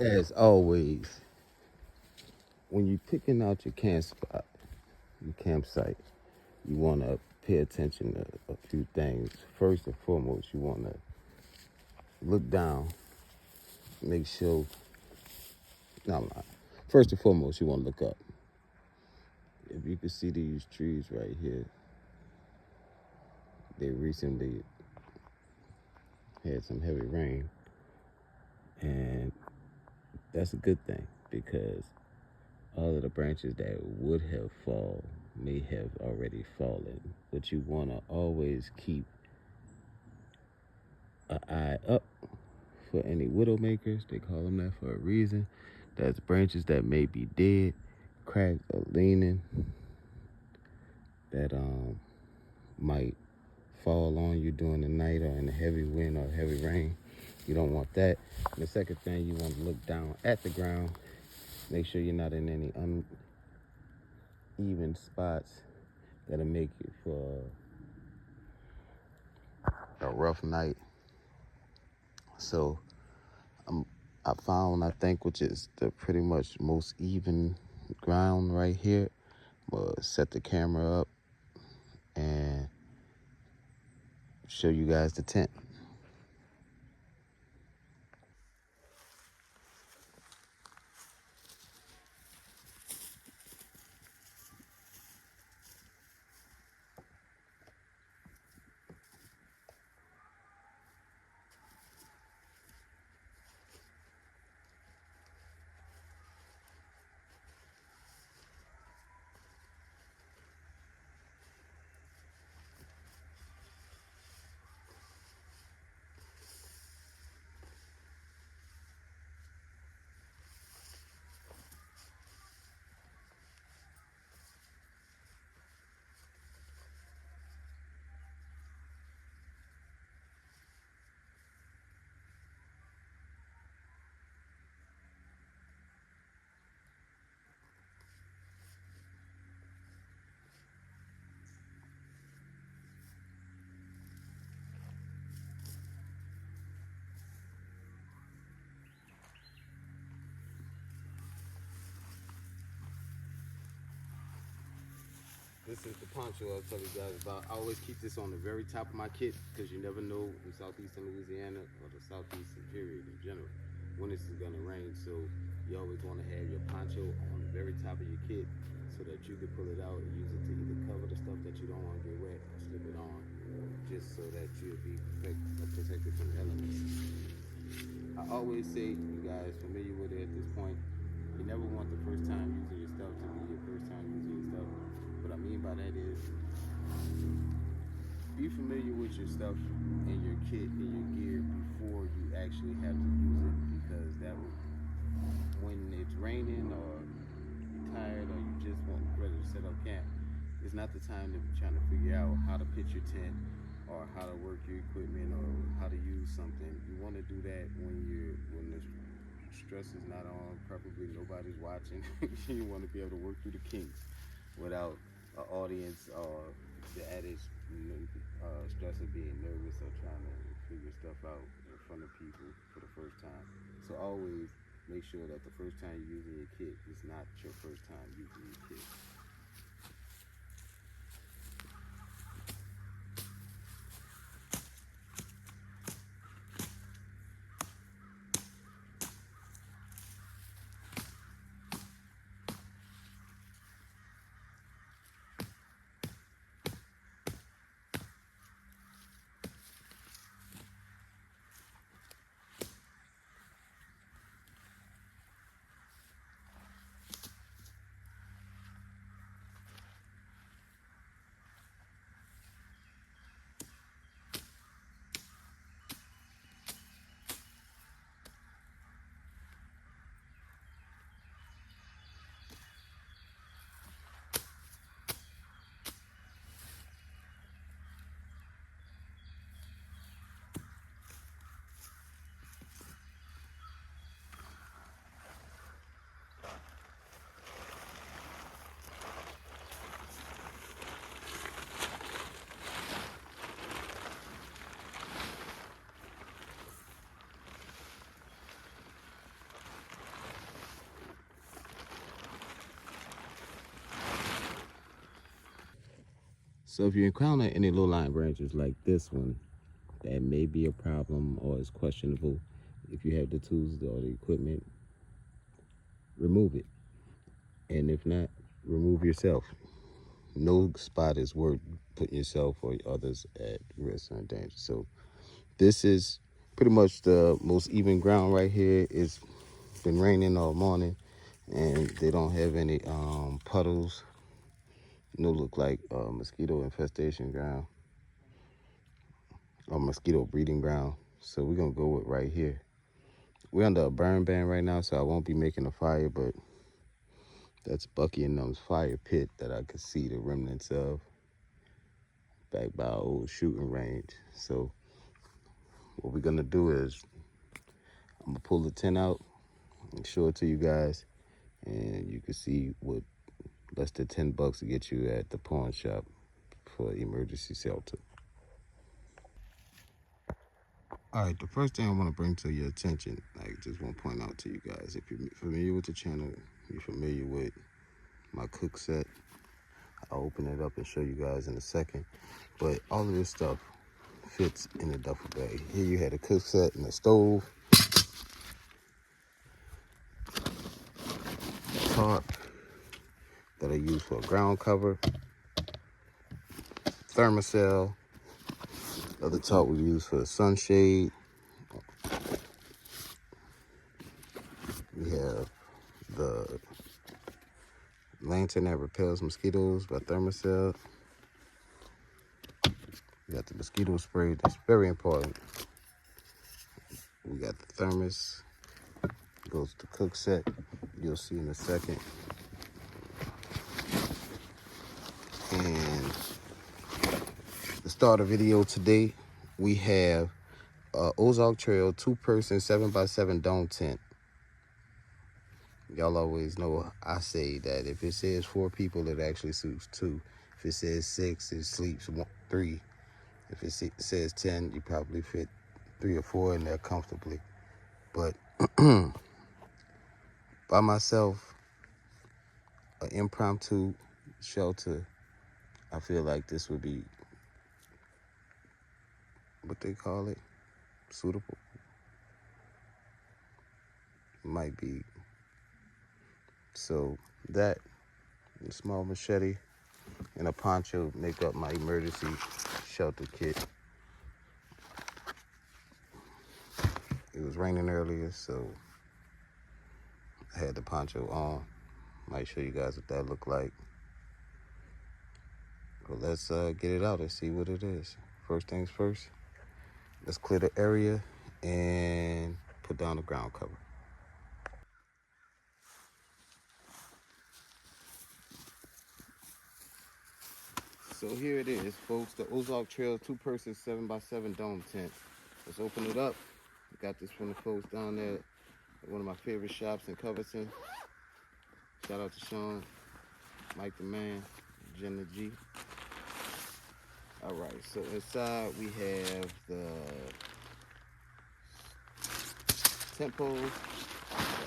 As always, when you're picking out your camp spot, your campsite, you want to pay attention to a few things. First and foremost, you want to look down, make sure. No, I'm not. First and foremost, you want to look up. If you can see these trees right here, they recently had some heavy rain, and that's a good thing because all of the branches that would have fallen may have already fallen. But you want to always keep an eye up for any widowmakers. They call them that for a reason. That's branches that may be dead, cracked, or leaning that might fall on you during the night or in a heavy wind or heavy rain. You don't want that. And the second thing, you want to look down at the ground. Make sure you're not in any uneven spots that'll make it for a rough night. So I found, I think, which is the pretty much most even ground right here. We'll set the camera up and show you guys the tent. This is the poncho I'll tell you guys about. I always keep this on the very top of my kit because you never know in southeastern Louisiana or the southeastern period in general when this is gonna rain. So you always want to have your poncho on the very top of your kit so that you can pull it out and use it to either cover the stuff that you don't want to get wet or slip it on, just so that you'll be protected from the elements. I always say, you guys familiar with it at this point, you never want the first time using your stuff to be your first time using your stuff. What I mean by that is, be familiar with your stuff and your kit and your gear before you actually have to use it, because that will, when it's raining or you're tired or you just want ready to set up camp, it's not the time to be trying to figure out how to pitch your tent or how to work your equipment or how to use something. You want to do that when the stress is not on, preferably nobody's watching. You want to be able to work through the kinks without an audience or the added stress of being nervous or trying to figure stuff out in front of people for the first time. So always make sure that the first time you're using your kit is not your first time using your kit. So if you encounter any low-lying branches like this one, that may be a problem or is questionable. If you have the tools or the equipment, remove it. And if not, remove yourself. No spot is worth putting yourself or others at risk or danger. So this is pretty much the most even ground right here. It's been raining all morning and they don't have any puddles. No look like mosquito infestation ground or mosquito breeding ground. So we're gonna go with right here. We're under a burn ban right now, so I won't be making a fire, but that's Bucky and them's fire pit that I could see the remnants of back by our old shooting range. So what we're gonna do is I'm gonna pull the tent out and show it to you guys, and you can see what less than $10 to get you at the pawn shop for emergency shelter. All right, the first thing I want to bring to your attention, I just want to point out to you guys, if you're familiar with the channel, you're familiar with my cook set, I'll open it up and show you guys in a second. But all of this stuff fits in a duffel bag. Here you had a cook set and a stove, tarp that I use for a ground cover, thermocell, other tarp we use for a sunshade. We have the lantern that repels mosquitoes by Thermacell. We got the mosquito spray, that's very important. We got the thermos, goes to cook set, you'll see in a second. And to start a video today, we have Ozark Trail 2-person 7x7 dome tent. Y'all always know I say that if it says 4 people, it actually suits 2. If it says 6, it sleeps 3. If it says 10, you probably fit 3 or 4 in there comfortably. But by myself, an impromptu shelter, I feel like this would be, what they call it, suitable. Might be. So that, a small machete, and a poncho make up my emergency shelter kit. It was raining earlier, so I had the poncho on. Might show you guys what that looked like. But let's get it out and see what it is. First things first, let's clear the area and put down the ground cover. So here it is, folks, the Ozark Trail 2-person 7x7 dome tent. Let's open it up. I got this from the folks down there at one of my favorite shops in Covington. Shout out to Sean, Mike the Man, Jenna G. All right, so inside we have the tent poles,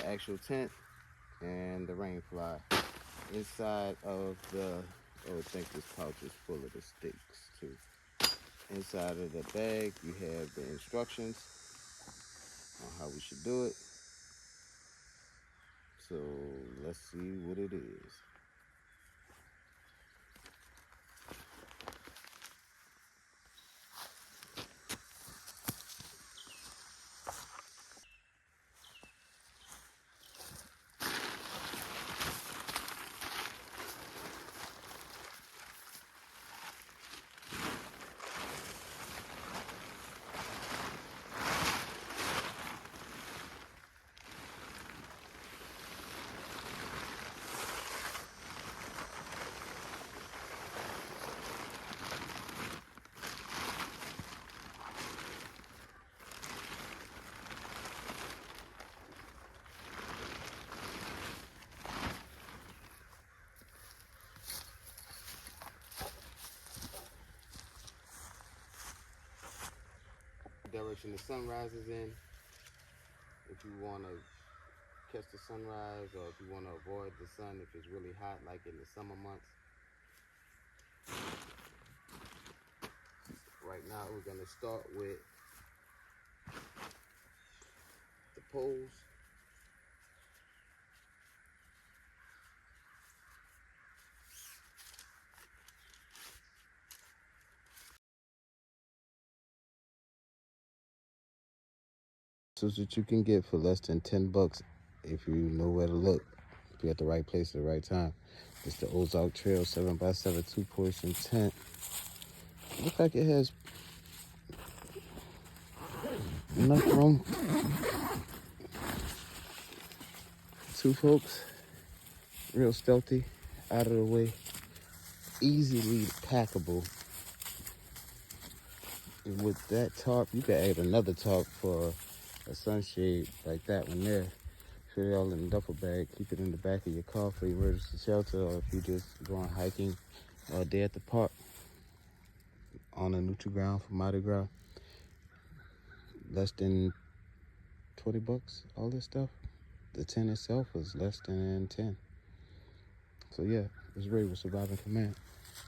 the actual tent, and the rain fly. Inside of the, oh, I think this pouch is full of the sticks too. Inside of the bag, you have the instructions on how we should do it. So let's see what it is. Direction the sun rises in, if you want to catch the sunrise, or if you want to avoid the sun if it's really hot like in the summer months. right now we're gonna start with the poles. This is what you can get for less than 10 bucks if you know where to look. If you're at the right place at the right time. It's the Ozark Trail 7x7 2-portion tent. Looks like it has enough room. 2 folks. Real stealthy, out of the way, easily packable. And with that tarp, you can add another tarp for a sunshade like that one there. Put it all in a duffel bag, keep it in the back of your car for emergency shelter, or if you just going hiking all day at the park on a neutral ground for Mardi Gras. Less than 20 bucks, all this stuff. The tent itself was less than 10. So yeah, it's Ray with Surviving Command.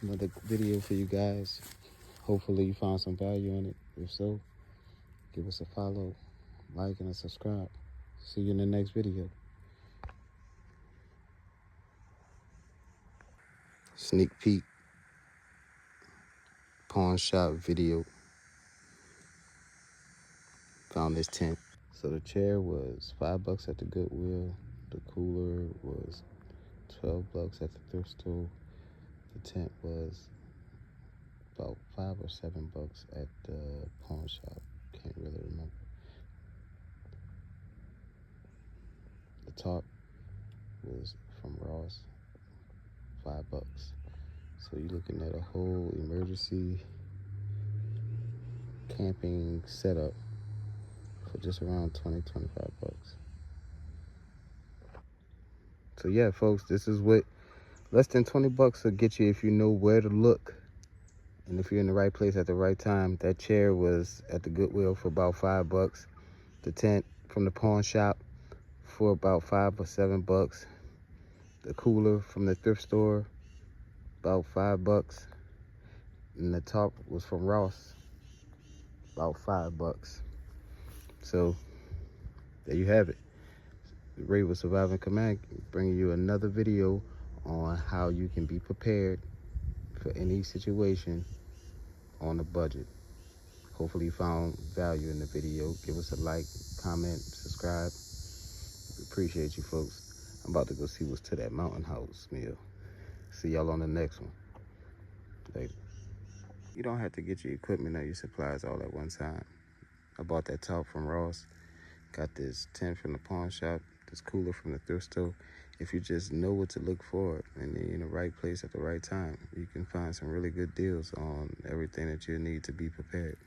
Another video for you guys. Hopefully you found some value in it. If so, give us a follow, like, and a subscribe. See you in the next video. Sneak peek pawn shop video. Found this tent. So the chair was $5 at the Goodwill. The cooler was 12 bucks at the thrift store. The tent was about 5 or 7 bucks at the pawn shop. Can't really remember. The top was from Ross, $5. So you're looking at a whole emergency camping setup for just around 20, 25 bucks. So yeah, folks, this is what less than 20 bucks will get you if you know where to look. And if you're in the right place at the right time. That chair was at the Goodwill for about $5. The tent from the pawn shop for about 5 or 7 bucks. The cooler from the thrift store, about $5. And the top was from Ross, about $5. So there you have it. Ray with Surviving Command, bringing you another video on how you can be prepared for any situation on a budget. Hopefully you found value in the video. Give us a like, comment, subscribe. We appreciate you folks. I'm about to go see what's to that Mountain House meal. See y'all on the next one. Later. You don't have to get your equipment or your supplies all at one time. I bought that top from Ross. Got this tent from the pawn shop, this cooler from the thrift store. If you just know what to look for and you're in the right place at the right time, you can find some really good deals on everything that you need to be prepared.